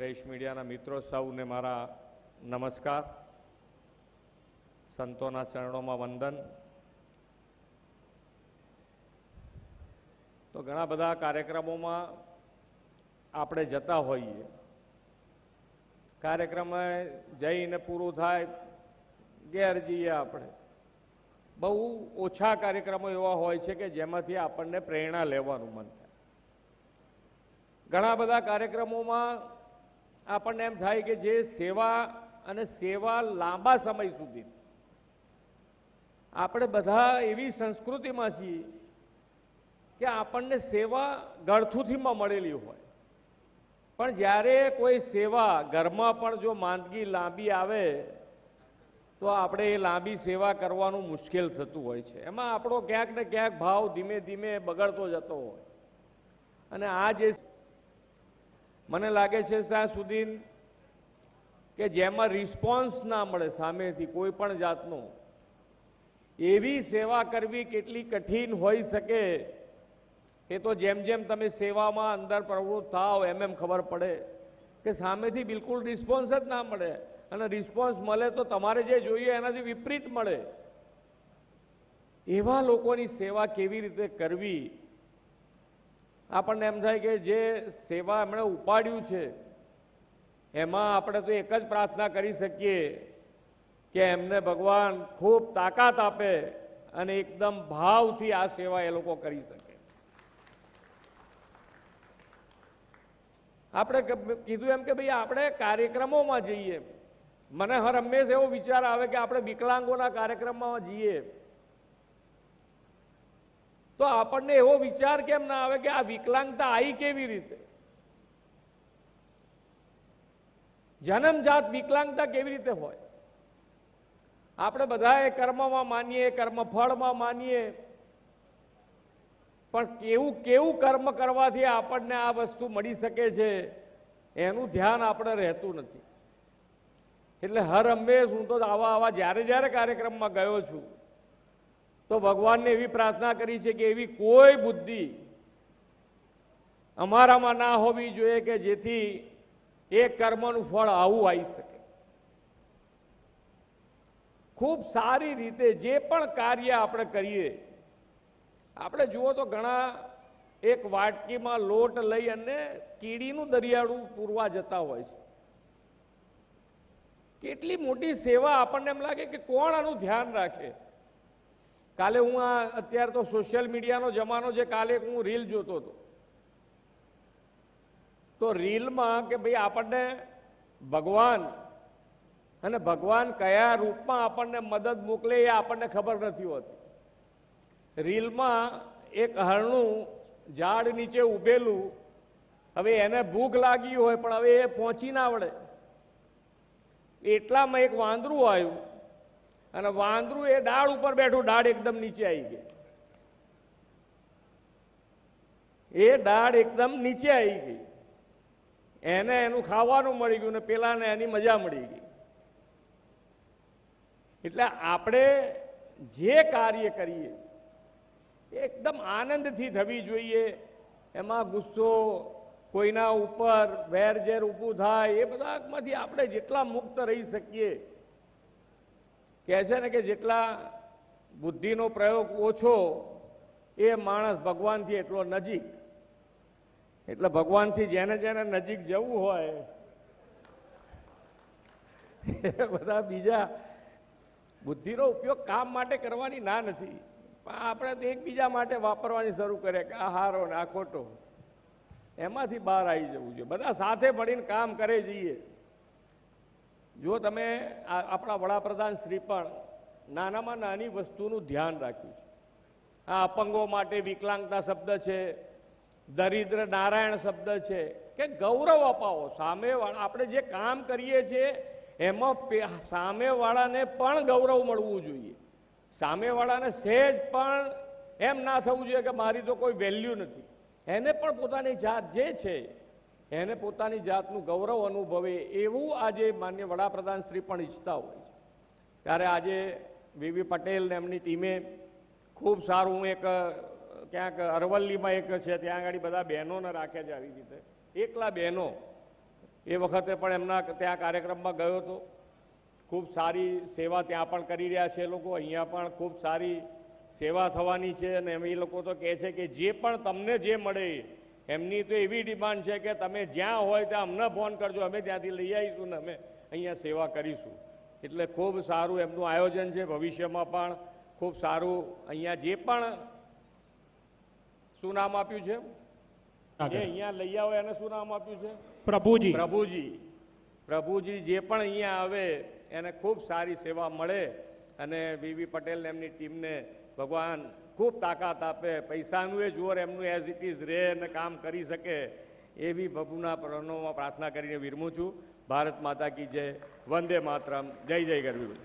Press મીડિયાના મિત્રો સૌને મારા નમસ્કાર, સંતોના ચરણોમાં વંદન। તો ઘણા બધા કાર્યક્રમોમાં આપણે જતા હોઈએ, કાર્યક્રમ જઈને પૂરું થાય ઘેર જઈએ આપણે। બહુ ઓછા કાર્યક્રમો એવા હોય છે કે જેમાંથી આપણને પ્રેરણા લેવાનું મન થાય। ઘણા બધા કાર્યક્રમોમાં આપણને એમ થાય કે જે સેવા અને સેવા લાંબા સમય સુધી, આપણે બધા એવી સંસ્કૃતિમાં છીએ કે આપણને સેવા ગળથુથીમાં મળેલી હોય, પણ જ્યારે કોઈ સેવા ઘરમાં પણ જો માંદગી લાંબી આવે તો આપણે એ લાંબી સેવા કરવાનું મુશ્કેલ થતું હોય છે। એમાં આપણો ક્યાંક ને ક્યાંક ભાવ ધીમે ધીમે બગડતો જતો હોય। અને આ જે મને લાગે છે ત્યાં સુધી કે જેમાં રિસ્પોન્સ ના મળે સામેથી કોઈ પણ જાતનો, એવી સેવા કરવી કેટલી કઠિન હોઈ શકે એ તો જેમ જેમ તમે સેવામાં અંદર પ્રવૃત્ત થાવ એમ ખબર પડે કે સામેથી બિલકુલ રિસ્પોન્સ જ ના મળે, અને રિસ્પોન્સ મળે તો તમારે જે જોઈએ એનાથી વિપરીત મળે। એવા લોકોની સેવા કેવી રીતે કરવી, આપણને એમ થાય કે જે સેવા એમણે ઉપાડ્યું છે એમાં આપણે તો એક જ પ્રાર્થના કરી શકીએ કે એમને ભગવાન ખૂબ તાકાત આપે અને એકદમ ભાવથી આ સેવા એ લોકો કરી શકે। આપણે કીધું એમ કે ભાઈ આપણે કાર્યક્રમોમાં જઈએ, મને હર હંમેશા એવો વિચાર આવે કે આપણે વિકલાંગોના કાર્યક્રમમાં જઈએ તો આપણને એવો વિચાર કેમ ના આવે કે આ વિકલાંગતા આવી કેવી રીતે, જન્મજાત વિકલાંગતા કેવી રીતે હોય। આપણે બધા કર્મમાં માનીએ, કર્મફળમાં માનીએ, પણ કેવું કેવું કર્મ કરવાથી આપણને આ વસ્તુ મળી શકે છે એનું ધ્યાન આપણે રહેતું નથી। એટલે હર હંમેશ હું તો આવા જ્યારે જ્યારે કાર્યક્રમમાં ગયો છું તો ભગવાનને એવી પ્રાર્થના કરી છે કે એવી કોઈ બુદ્ધિ અમારામાં ના હોવી જોઈએ કે જેથી એ કર્મનું ફળ આવું આવી શકે। ખૂબ સારી રીતે જે પણ કાર્ય આપણે કરીએ, આપણે જુઓ તો ઘણા એક વાટકીમાં લોટ લઈ અને કીડીનું દરિયાળું પૂરવા જતા હોય છે। કેટલી મોટી સેવા, આપણને એમ લાગે કે કોણ આનું ધ્યાન રાખે। કાલે હું અત્યારે તો સોશિયલ મીડિયાનો જમાનો છે, કાલે હું રીલ જોતો હતો તો રીલમાં કે ભાઈ આપણને ભગવાન અને ભગવાન કયા રૂપમાં આપણને મદદ મોકલે એ આપણને ખબર નથી હોતી। રીલમાં એક હરણું ઝાડ નીચે ઊભેલું, હવે એને ભૂખ લાગી હોય પણ હવે એ પહોંચી ના વળે, એટલામાં એક વાંદરું આવ્યું અને વાંદરું એ ડાળ ઉપર બેઠું, ડાળ એકદમ નીચે આવી ગઈ, એ ડાળ એકદમ નીચે આવી ગઈ, એને એનું ખાવાનું મળી ગયું ને પેલાને એની મજા મળી ગઈ। એટલે આપણે જે કાર્ય કરીએ એકદમ આનંદથી થવી જોઈએ, એમાં ગુસ્સો, કોઈના ઉપર વેરઝેર ઊભું થાય એ બધામાંથી આપણે જેટલા મુક્ત રહી શકીએ। કહે છે ને કે જેટલા બુદ્ધિનો પ્રયોગ ઓછો એ માણસ ભગવાનથી એટલો નજીક। એટલે ભગવાનથી જેને જેને નજીક જવું હોય એ બધા બીજા બુદ્ધિનો ઉપયોગ કામ માટે કરવાની ના નથી, પણ આપણે તો એકબીજા માટે વાપરવાની શરૂ કરે કે આ હારો ને આ ખોટો, એમાંથી બહાર આવી જવું જોઈએ। બધા સાથે મળીને કામ કરે જઈએ। જો તમે આપણા વડાપ્રધાન શ્રી પણ નાનામાં નાની વસ્તુનું ધ્યાન રાખ્યું છે। આ અપંગો માટે વિકલાંગતા શબ્દ છે, દરિદ્ર નારાયણ શબ્દ છે, કે ગૌરવ અપાવો સામેવાળા, આપણે જે કામ કરીએ છીએ એમાં સામેવાળાને પણ ગૌરવ મળવું જોઈએ। સામેવાળાને સહેજ પણ એમ ના થવું જોઈએ કે મારી તો કોઈ વેલ્યુ નથી, એને પણ પોતાની જાત જે છે એને પોતાની જાતનું ગૌરવ અનુભવે એવું આજે માન્ય વડાપ્રધાન શ્રી પણ ઈચ્છતા હોય છે। ત્યારે આજે વીવી પટેલ ને એમની ટીમે ખૂબ સારું એક ક્યાંક અરવલ્લીમાં એક છે ત્યાં આગળ બધા બહેનોને રાખ્યા છે આવી રીતે, એકલા બહેનો એ વખતે પણ એમના ત્યાં કાર્યક્રમમાં ગયો હતો. ખૂબ સારી સેવા ત્યાં પણ કરી રહ્યા છે એ લોકો. અહીંયા પણ ખૂબ સારી સેવા થવાની છે અને એ લોકો તો કહે છે કે જે પણ તમને જે મળે એમની તો એવી ડિમાન્ડ છે કે તમે જ્યાં હોય ત્યાં અમને ફોન કરજો, અમે ત્યાંથી લઈ આવીશું ને અમે અહીંયા સેવા કરીશું. એટલે ખૂબ સારું એમનું આયોજન છે. ભવિષ્યમાં પણ ખૂબ સારું અહીંયા જે પણ શું નામ આપ્યું છે, જે અહીંયા લઈ આવો એને શું નામ આપ્યું છે? પ્રભુજી. પ્રભુજી જે પણ અહીંયા આવે એને ખૂબ સારી સેવા મળે અને વીવી પટેલ એમની ટીમને ભગવાન ખૂબ તાકાત આપે, પૈસાનું એ જોર એમનું એઝ ઇટ ઇઝ રહે અને કામ કરી શકે એવી પ્રભુના પ્રણવમાં પ્રાર્થના કરીને વિરમું છું. ભારત માતા કી જય. વંદે માતરમ. જય જય ગરવી.